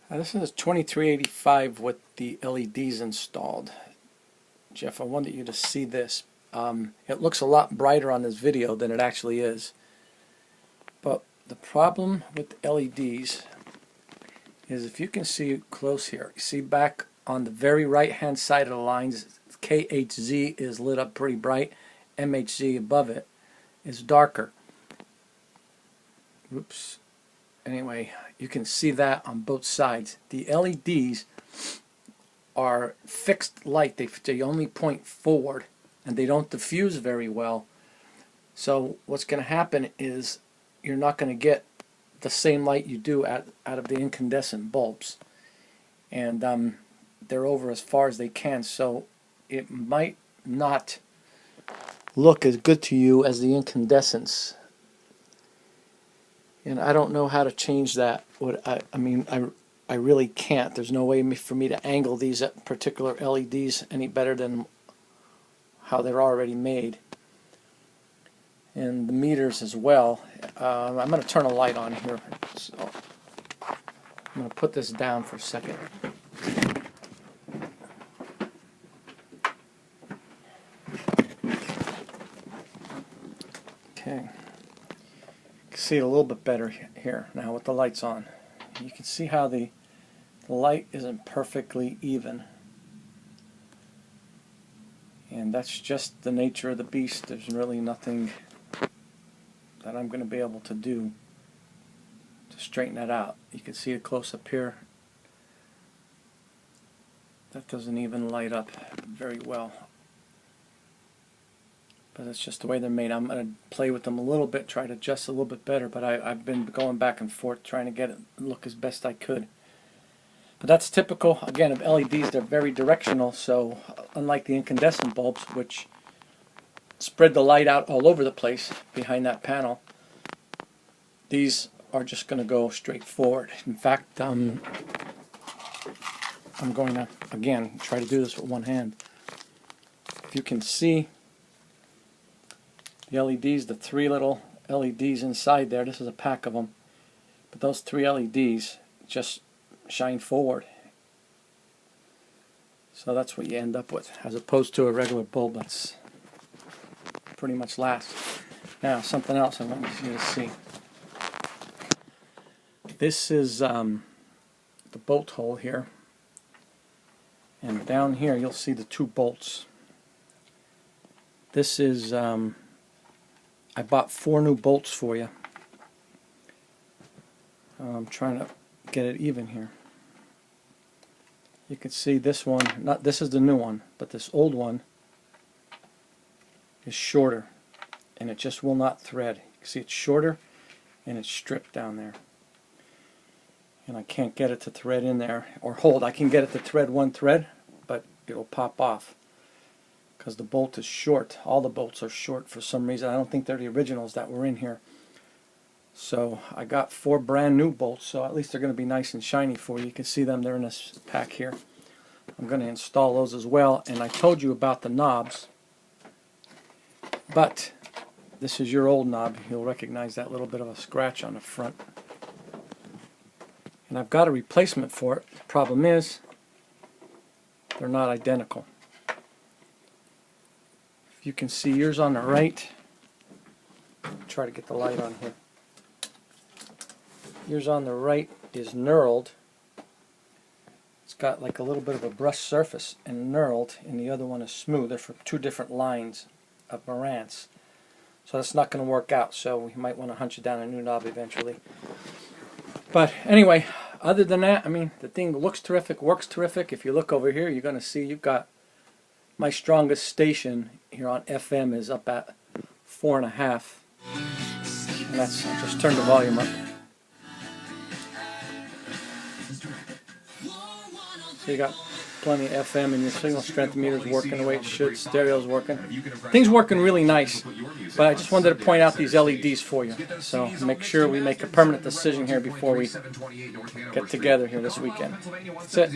This is 2385 with the LEDs installed. Jeff, I wanted you to see this. It looks a lot brighter on this video than it actually is. But the problem with LEDs is, if you can see close here, you see back on the very right hand side of the lines, KHZ is lit up pretty bright, MHZ above it is darker. Oops. Anyway, you can see that on both sides. The LEDs are fixed light. They only point forward and they don't diffuse very well. So what's going to happen is you're not going to get the same light you do out of the incandescent bulbs. And they're over as far as they can, so it might not look as good to you as the incandescents. And I don't know how to change that. I really can't. There's no way for me to angle these particular LEDs any better than how they're already made. And the meters as well. I'm going to turn a light on here. So I'm going to put this down for a second. Okay. See it a little bit better here now with the lights on. You can see how the light isn't perfectly even, and that's just the nature of the beast. There's really nothing that I'm going to be able to do to straighten that out. You can see it close up here. That doesn't even light up very well, but it's just the way they're made. I'm going to play with them a little bit, try to adjust a little bit better, but I've been going back and forth trying to get it look as best I could. But that's typical, again, of LEDs. They're very directional, so unlike the incandescent bulbs, which spread the light out all over the place behind that panel, these are just going to go straight forward. In fact, I'm going to, again, try to do this with one hand. If you can see the LEDs, the three little LEDs inside there, this is a pack of them, but those three LEDs just shine forward. So that's what you end up with, as opposed to a regular bulb that's pretty much lasts. Now, something else I want you to see. This is the bolt hole here, and down here you'll see the two bolts. This is I bought 4 new bolts for you. I'm trying to get it even here. You can see this one, this is the new one, but this old one is shorter, and it just will not thread. You can see it's shorter and it's stripped down there. And I can't get it to thread in there or hold. I can get it to thread one thread, but it'll pop off because the bolt is short. All the bolts are short for some reason. I don't think they're the originals that were in here. So I got 4 brand new bolts, so at least they're going to be nice and shiny for you. You can see them, they're in this pack here. I'm going to install those as well. And I told you about the knobs, but this is your old knob. You'll recognize that little bit of a scratch on the front. And I've got a replacement for it. The problem is they're not identical. You can see yours on the right. Try to get the light on here. Yours on the right is knurled. It's got like a little bit of a brushed surface and knurled, and the other one is smooth. They're from 2 different lines of marantz. So that's not going to work out, so we might want to hunt you down a new knob eventually. But anyway, other than that, I mean, the thing looks terrific, works terrific. If you look over here, you're going to see you've got my strongest station here on FM is up at 4.5, and that's, I'll just turn the volume up. So you got plenty of FM, and your signal strength meter's working the way it should. Stereo's working. Things working really nice. But I just wanted to point out these LEDs for you. So make sure we make a permanent decision here before we get together here this weekend. That's it.